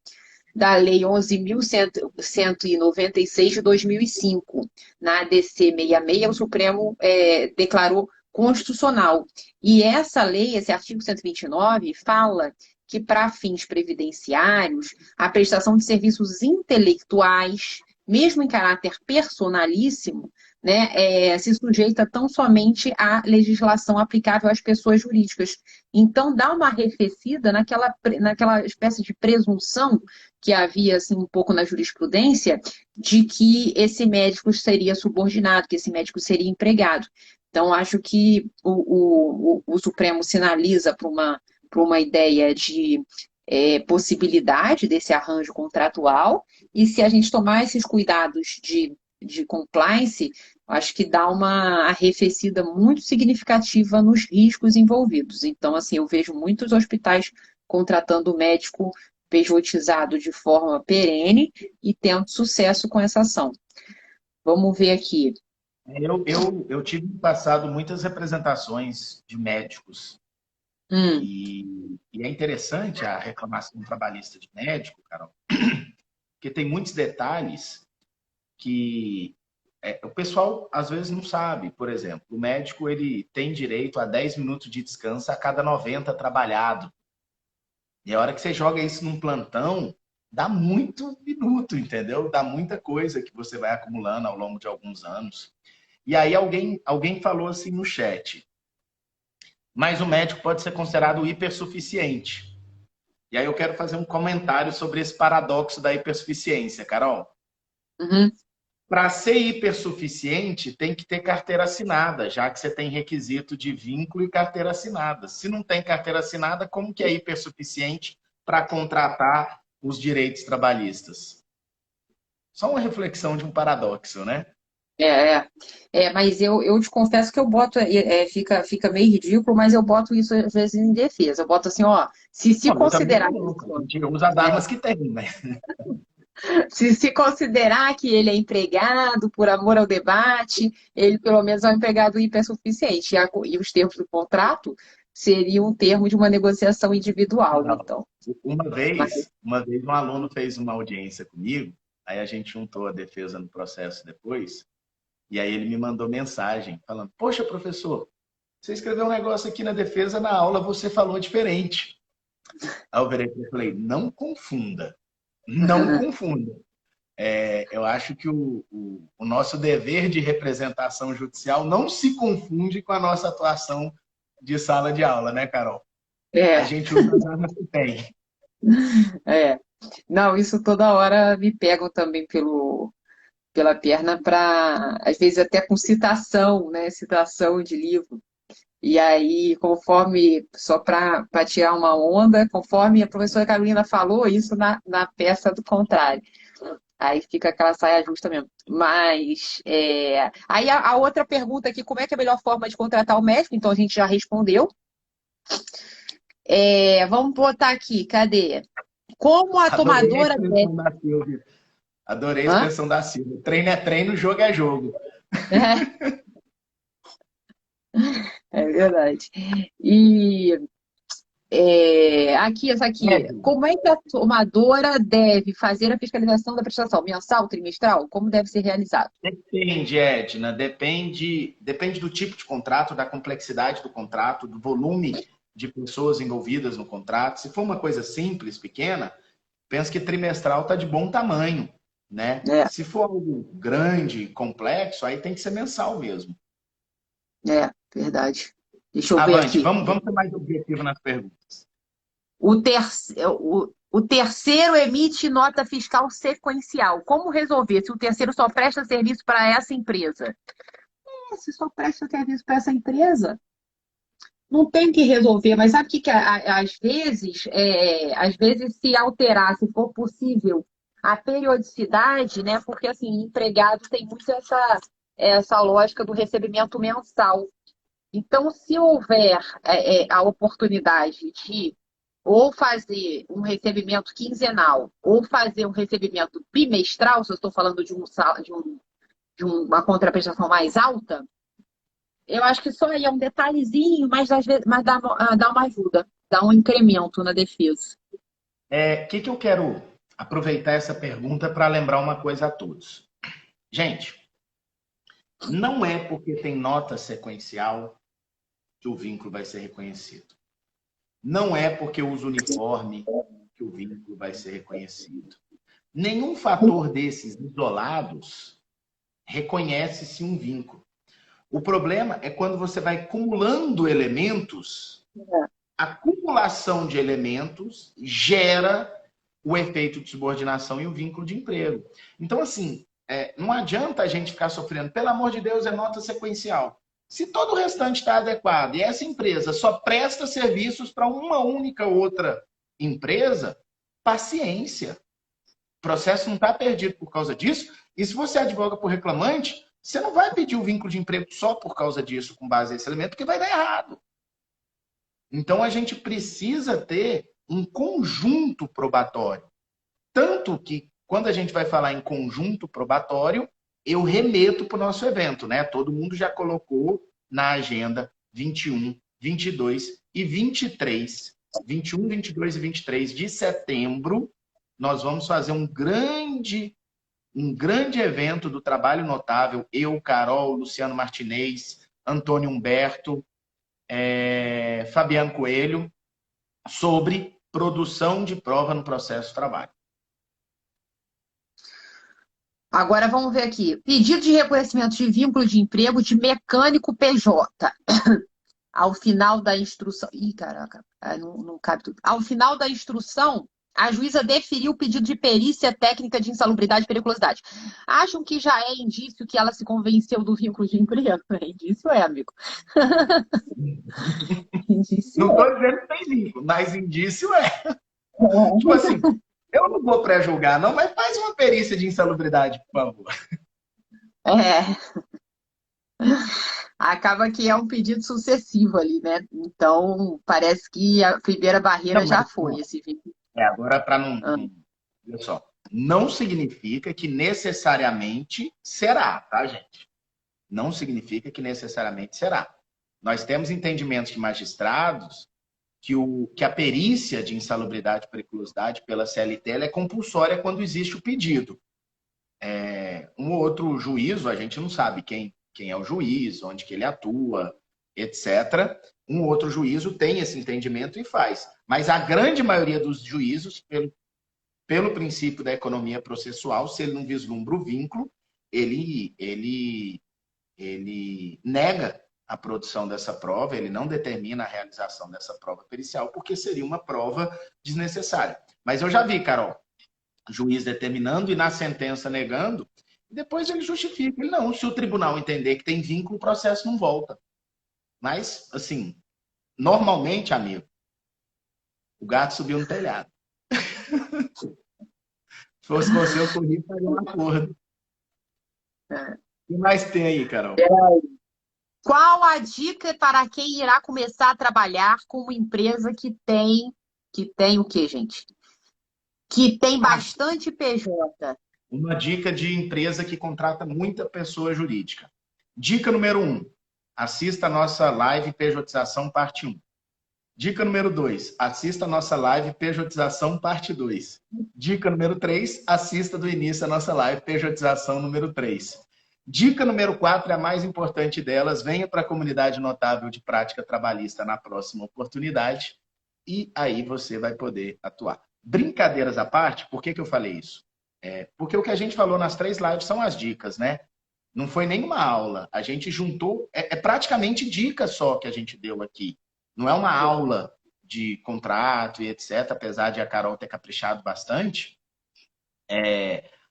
da Lei 11.196 de 2005. Na ADC 66, o Supremo declarou constitucional. E essa lei, esse artigo 129, fala que, para fins previdenciários, a prestação de serviços intelectuais, mesmo em caráter personalíssimo, né, se sujeita tão somente à legislação aplicável às pessoas jurídicas. Então, dá uma arrefecida naquela espécie de presunção que havia assim, um pouco na jurisprudência de que esse médico seria subordinado, que esse médico seria empregado. Então, acho que o Supremo sinaliza para uma ideia de possibilidade desse arranjo contratual, e se a gente tomar esses cuidados de compliance, acho que dá uma arrefecida muito significativa nos riscos envolvidos. Então, assim, eu vejo muitos hospitais contratando médico pejotizado de forma perene e tendo sucesso com essa ação. Vamos ver aqui. Eu tive passado muitas representações de médicos e é interessante a reclamação trabalhista de médico, Carol, porque tem muitos detalhes que o pessoal às vezes não sabe. Por exemplo, o médico ele tem direito a 10 minutos de descanso a cada 90 trabalhado. E a hora que você joga isso num plantão, dá muito minuto, entendeu? Dá muita coisa que você vai acumulando ao longo de alguns anos. E aí alguém falou assim no chat, mas o médico pode ser considerado hipersuficiente. E aí eu quero fazer um comentário sobre esse paradoxo da hipersuficiência, Carol. Uhum. Para ser hipersuficiente, tem que ter carteira assinada, já que você tem requisito de vínculo e carteira assinada. Se não tem carteira assinada, como que é hipersuficiente para contratar os direitos trabalhistas? Só uma reflexão de um paradoxo, né? É, é. Mas eu te confesso que eu boto, fica meio ridículo, mas eu boto isso às vezes em defesa. Eu boto assim, ó, se Bom, eu também considerar coloco. A isso, gente usa as armas que tem, né? se considerar que ele é empregado por amor ao debate, ele pelo menos é um empregado hipersuficiente. E os termos do contrato seriam um termo de uma negociação individual, Não. então. Uma Mas, vez, uma vez um aluno fez uma audiência comigo, aí a gente juntou a defesa no processo depois, e aí ele me mandou mensagem falando: Poxa, professor, você escreveu um negócio aqui na defesa, na aula você falou diferente. Aí eu virei e falei: Não confunda, não confunda. Eu acho que o nosso dever de representação judicial não se confunde com a nossa atuação de sala de aula, né, Carol? A é, gente usa as armas que tem. é. Não, isso toda hora me pegam também pela perna para, às vezes até com citação, né? Citação de livro. E aí, conforme, só para tirar uma onda, conforme a professora Carolina falou, isso na peça do contrário. Aí fica aquela saia justa mesmo. Mas, aí a outra pergunta aqui, como é que é a melhor forma de contratar o médico? Então a gente já respondeu. Vamos botar aqui, cadê? Como a Adorei a tomadora expressão da Silvia. Adorei a Hã? expressão da Silvia. Treino é treino, jogo é jogo. É verdade. E aqui, essa aqui. Ed, Como é que a tomadora deve fazer a fiscalização da prestação? Mensal, trimestral? Como deve ser realizado? depende, Edna, depende do tipo de contrato, da complexidade do contrato, do volume de pessoas envolvidas no contrato. Se for uma coisa simples, pequena, penso que trimestral está de bom tamanho, né? É, Se for algo grande, complexo, aí tem que ser mensal mesmo. verdade. Deixa eu ver Avante, aqui. vamos ser mais objetivo nas perguntas. O terceiro emite nota fiscal sequencial. Como resolver se o terceiro só presta serviço para essa empresa? Se só presta serviço para essa empresa, não tem que resolver, mas sabe o que, às vezes se alterar, se for possível, a periodicidade, né? Porque assim, empregado tem muito essa lógica do recebimento mensal. Então, se houver a oportunidade de ou fazer um recebimento quinzenal ou fazer um recebimento bimestral, se eu estou falando de uma contraprestação mais alta, eu acho que só aí é um detalhezinho, mas às vezes dá uma ajuda, dá um incremento na defesa. Que eu quero aproveitar essa pergunta para lembrar uma coisa a todos. Gente, não é porque tem nota sequencial que o vínculo vai ser reconhecido. Não é porque usa uniforme que o vínculo vai ser reconhecido. Nenhum fator desses isolados reconhece-se um vínculo. O problema é quando você vai acumulando elementos, a acumulação de elementos gera o efeito de subordinação e o vínculo de emprego. Então, assim, não adianta a gente ficar sofrendo, pelo amor de Deus, é nota sequencial. Se todo o restante está adequado e essa empresa só presta serviços para uma única outra empresa, paciência. O processo não está perdido por causa disso. E se você advoga por reclamante, você não vai pedir o vínculo de emprego só por causa disso, com base nesse elemento, porque vai dar errado. Então, a gente precisa ter um conjunto probatório. Tanto que, quando a gente vai falar em conjunto probatório, eu remeto para o nosso evento, né? Todo mundo já colocou na agenda 21, 22 e 23. 21, 22 e 23 de setembro, nós vamos fazer um grande evento do Trabalho Notável. Eu, Carol, Luciano Martinez, Antônio Humberto, Fabiano Coelho, sobre produção de prova no processo de trabalho. Agora vamos ver aqui. Pedido de reconhecimento de vínculo de emprego de mecânico PJ. Ao final da instrução. Ih, caraca, não cabe tudo. Ao final da instrução, a juíza deferiu o pedido de perícia técnica de insalubridade e periculosidade. Acham que já é indício que ela se convenceu do vínculo de emprego? Indício amigo. Indício Não estou dizendo que tem vínculo, mas indício é. Tipo assim, eu não vou pré-julgar, não, mas faz uma perícia de insalubridade, por favor. É. Acaba que é um pedido sucessivo ali, né? Então, parece que a primeira barreira Não, já mas foi esse vínculo. agora para não, Ah, olha só, não significa que necessariamente será, tá, gente? Não significa que necessariamente será. Nós temos entendimentos de magistrados que a perícia de insalubridade e periculosidade pela CLT ela é compulsória quando existe o pedido. Um ou outro juízo, a gente não sabe quem é o juiz, onde que ele atua, etc. Um ou outro juízo tem esse entendimento e faz. Mas a grande maioria dos juízos, pelo princípio da economia processual, se ele não vislumbra o vínculo, ele nega a produção dessa prova, ele não determina a realização dessa prova pericial, porque seria uma prova desnecessária. Mas eu já vi, Carol, juiz determinando e na sentença negando, e depois ele justifica. Ele não, se o tribunal entender que tem vínculo, o processo não volta. Mas, assim, normalmente, amigo, o gato subiu no telhado. Se fosse você, eu corria para um acordo. é. O que mais tem aí, Carol? Qual a dica para quem irá começar a trabalhar com uma empresa que tem o quê, gente? Que tem bastante PJ. Uma dica de empresa que contrata muita pessoa jurídica. Dica número 1, assista a nossa live Pejotização parte 1. Dica número 2, assista a nossa live Pejotização parte 2. Dica número 3, assista do início a nossa live Pejotização número 3. Dica número 4, a mais importante delas, venha para a comunidade notável de prática trabalhista na próxima oportunidade e aí você vai poder atuar. Brincadeiras à parte, por que eu falei isso? Porque o que a gente falou nas 3 lives são as dicas, né? Não foi nenhuma aula. A gente juntou, é praticamente dicas só que a gente deu aqui. Não é uma aula de contrato e etc. Apesar de a Carol ter caprichado bastante,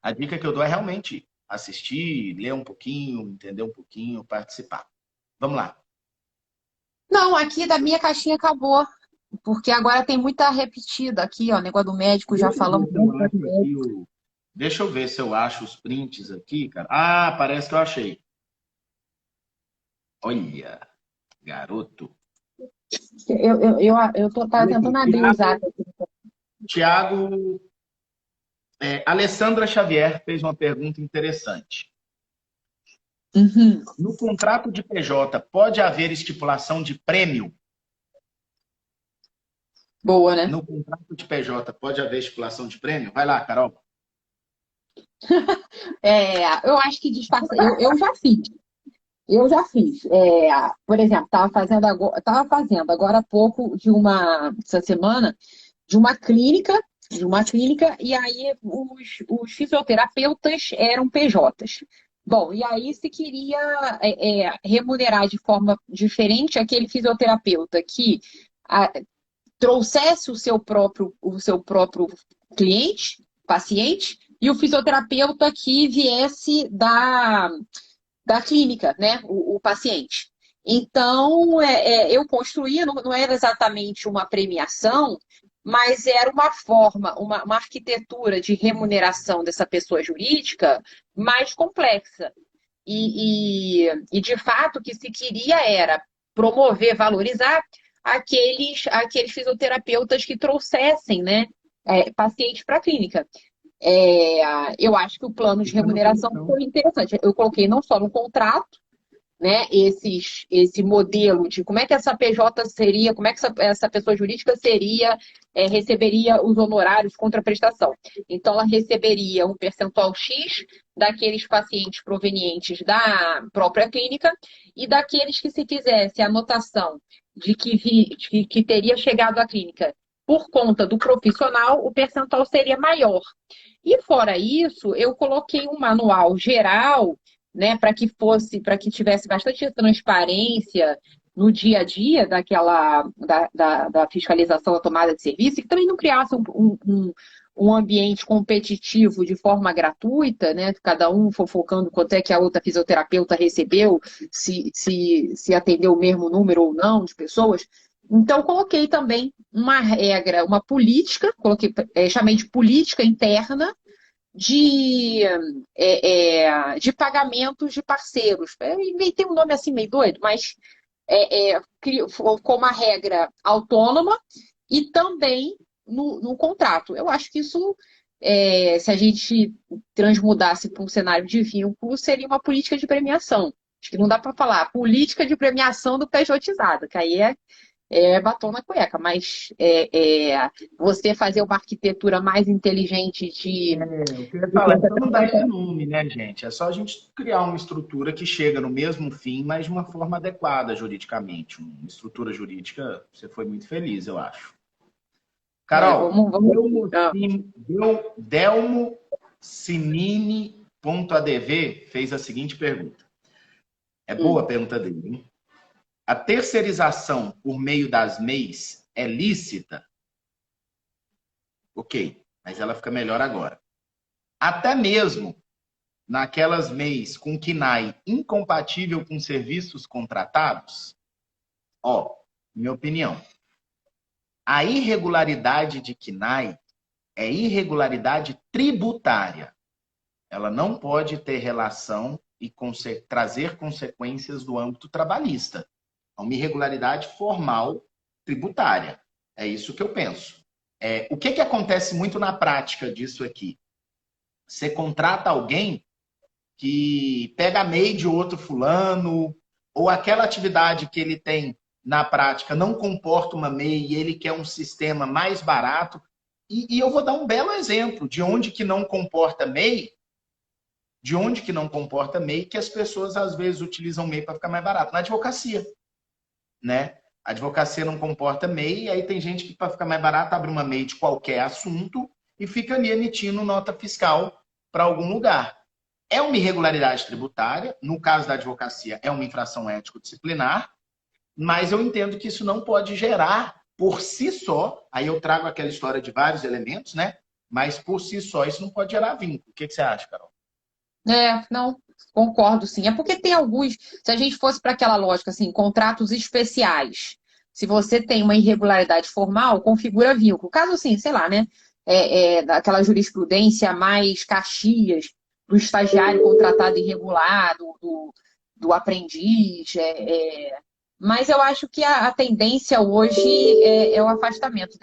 a dica que eu dou é realmente assistir, ler um pouquinho, entender um pouquinho, participar. Vamos lá. Não, aqui da minha caixinha acabou. Porque agora tem muita repetida aqui, ó. Negócio do médico, já falamos muito do médico. Deixa eu ver se eu acho os prints aqui, cara. Ah, parece que eu achei. Olha, garoto. Eu tô tentando abrir o zap aqui. Tiago, Alessandra Xavier fez uma pergunta interessante. Uhum. No contrato de PJ, pode haver estipulação de prêmio? Boa, né? No contrato de PJ, pode haver estipulação de prêmio? Vai lá, Carol. Eu acho que disfarça. Eu já fiz. Eu já fiz. Por exemplo, estava fazendo agora há pouco essa semana, de uma clínica, e aí os fisioterapeutas eram PJs. Bom, e aí se queria remunerar de forma diferente aquele fisioterapeuta que trouxesse o seu próprio cliente, paciente, e o fisioterapeuta que viesse da clínica, né? O paciente. Então, eu construía, não era exatamente uma premiação, mas era uma forma, uma arquitetura de remuneração dessa pessoa jurídica mais complexa. De fato, o que se queria era promover, valorizar aqueles fisioterapeutas que trouxessem, né, pacientes para a clínica. Eu acho que o plano de remuneração foi interessante. Eu coloquei não só no contrato, né, esse modelo de como é que essa PJ seria, como é que essa pessoa jurídica receberia os honorários contra a prestação. Então, ela receberia um percentual X daqueles pacientes provenientes da própria clínica e daqueles que, se quisesse a anotação de que teria chegado à clínica por conta do profissional, o percentual seria maior. E fora isso, eu coloquei um manual geral, né, para que tivesse bastante transparência no dia a dia da fiscalização da tomada de serviço, e que também não criasse um ambiente competitivo de forma gratuita, né? Cada um fofocando quanto é que a outra fisioterapeuta recebeu, se atendeu o mesmo número ou não de pessoas. Então, coloquei também uma regra, uma política, chamei de política interna de pagamentos de parceiros. Eu inventei um nome assim meio doido, mas com uma regra autônoma e também no contrato. Eu acho que isso, se a gente transmudasse para um cenário de vínculo, seria uma política de premiação. Acho que não dá para falar política de premiação do PJizado, que aí batom na cueca, mas você fazer uma arquitetura mais inteligente Eu queria falar, então não dá esse nome, né, gente? É só a gente criar uma estrutura que chega no mesmo fim, mas de uma forma adequada juridicamente. Uma estrutura jurídica, você foi muito feliz, eu acho. Carol, Delmo Sinini.adv fez a seguinte pergunta. É boa a pergunta dele, hein? A terceirização por meio das MEIs é lícita? Ok, mas ela fica melhor agora. Até mesmo naquelas MEIs com KNAI incompatível com serviços contratados? Minha opinião. A irregularidade de KNAI é irregularidade tributária. Ela não pode ter relação e trazer consequências do âmbito trabalhista. É uma irregularidade formal tributária. É isso que eu penso. O que acontece muito na prática disso aqui? Você contrata alguém que pega a MEI de outro fulano, ou aquela atividade que ele tem na prática não comporta uma MEI e ele quer um sistema mais barato. E eu vou dar um belo exemplo de onde que não comporta MEI, que as pessoas às vezes utilizam MEI para ficar mais barato. Na advocacia, né? A advocacia não comporta MEI, e aí tem gente que, para ficar mais barato, abre uma MEI de qualquer assunto e fica ali emitindo nota fiscal para algum lugar. É uma irregularidade tributária, no caso da advocacia é uma infração ético-disciplinar, mas eu entendo que isso não pode gerar por si só, aí eu trago aquela história de vários elementos, né? Mas por si só isso não pode gerar vínculo. O que você acha, Carol? Não, concordo sim. É porque tem alguns, se a gente fosse para aquela lógica assim, contratos especiais, se você tem uma irregularidade formal, configura vínculo. Caso assim, sei lá, né? Daquela jurisprudência mais Caxias, do estagiário contratado irregular, do aprendiz. Mas eu acho que a tendência hoje é o afastamento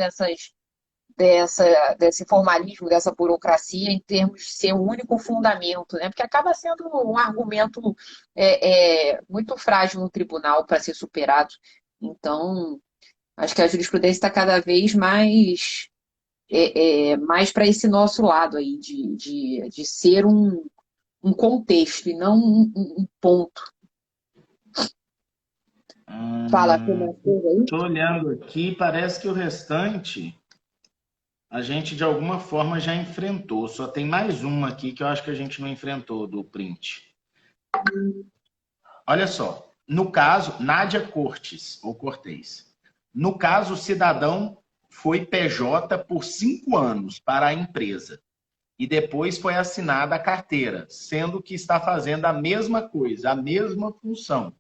desse formalismo, dessa burocracia, em termos de ser o único fundamento, né? Porque acaba sendo um argumento muito frágil no tribunal para ser superado. Então, acho que a jurisprudência está cada vez mais para esse nosso lado aí, de ser um contexto e não um ponto. Fala, financeiro aí. Estou olhando aqui, parece que o restante a gente de alguma forma já enfrentou. Só tem mais uma aqui que eu acho que a gente não enfrentou do print. Olha só, no caso, Nádia Cortes, ou Cortez. No caso, o cidadão foi PJ por 5 anos para a empresa e depois foi assinada a carteira, sendo que está fazendo a mesma coisa, a mesma função.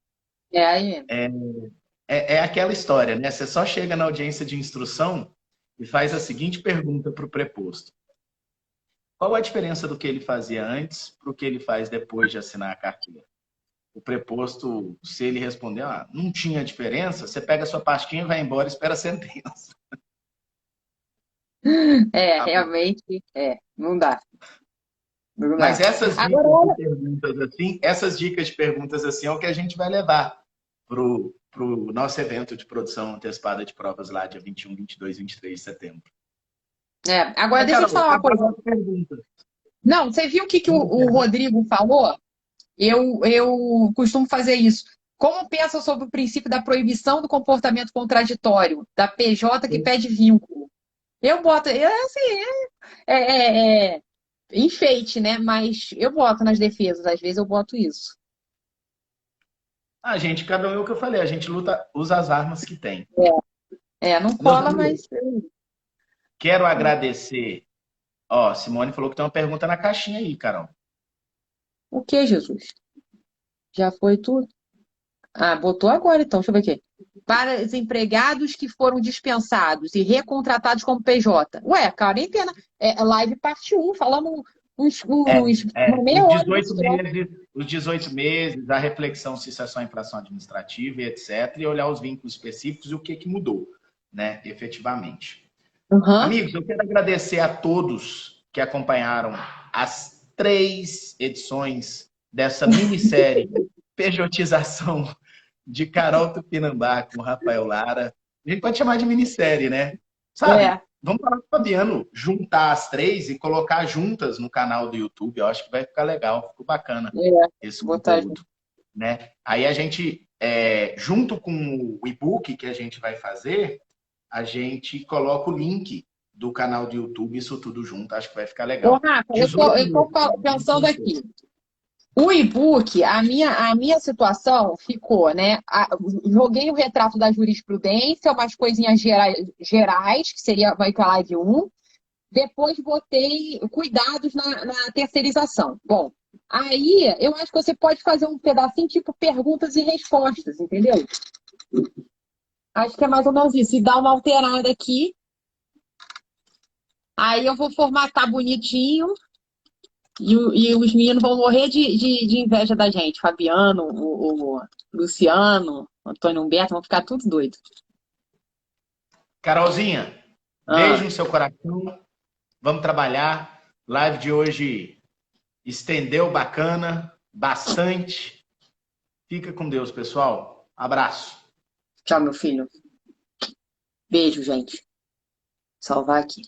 É aquela história, né? Você só chega na audiência de instrução e faz a seguinte pergunta para o preposto. Qual a diferença do que ele fazia antes para o que ele faz depois de assinar a carteira? O preposto, se ele responder, não tinha diferença, você pega a sua pastinha, vai embora e espera a sentença. Realmente, não dá. Mas essas dicas de perguntas assim é o que a gente vai levar para o nosso evento de produção antecipada de provas lá dia 21, 22, 23 de setembro. Agora deixa eu te falar uma coisa. Não, você viu o que o Rodrigo falou? Eu costumo fazer isso. Como pensa sobre o princípio da proibição do comportamento contraditório da PJ que pede vínculo? Eu boto, assim, enfeite, né? Mas eu boto nas defesas, às vezes eu boto isso. A gente, cada um é o que eu falei, a gente luta, usa as armas que tem. Não Meus cola, amigos, mas. quero agradecer. Ó, Simone falou que tem uma pergunta na caixinha aí, Carol. O que, Jesus? Já foi tudo? Ah, botou agora então, deixa eu ver aqui. Para os empregados que foram dispensados e recontratados como PJ. Ué, quarentena. Live parte um, falamos uma Os meia hora disso 18 já. meses, os 18 meses, a reflexão se isso é só infração administrativa e etc. E olhar os vínculos específicos e o que mudou, né, efetivamente. Uhum. Amigos, eu quero agradecer a todos que acompanharam as 3 edições dessa minissérie Pejotização de Carol Tupinambá com Rafael Lara. A gente pode chamar de minissérie, né? Sabe? É, Vamos falar com o Fabiano, juntar as 3 e colocar juntas no canal do YouTube. Eu acho que vai ficar legal, ficou bacana esse botar junto. conteúdo, né? Aí a gente, junto com o e-book que a gente vai fazer, a gente coloca o link do canal do YouTube, isso tudo junto, acho que vai ficar Ô, legal. Rafa, eu 18 tô meses. pensando aqui. O e-book, a minha situação ficou, né? Joguei o retrato da jurisprudência, umas coisinhas gerais, que seria vai para a live um. Depois botei cuidados na terceirização. Bom, aí eu acho que você pode fazer um pedacinho tipo perguntas e respostas, entendeu? Acho que é mais ou menos isso. E dar uma alterada aqui. Aí eu vou formatar bonitinho. E os meninos vão morrer de inveja da gente. Fabiano, o Luciano, o Antônio Humberto, vão ficar tudo doidos. Carolzinha, Ah, beijo no seu coração. Vamos trabalhar. Live de hoje estendeu bacana, bastante. Fica com Deus, pessoal. Abraço. tchau, meu filho. Beijo, gente. Salvar aqui.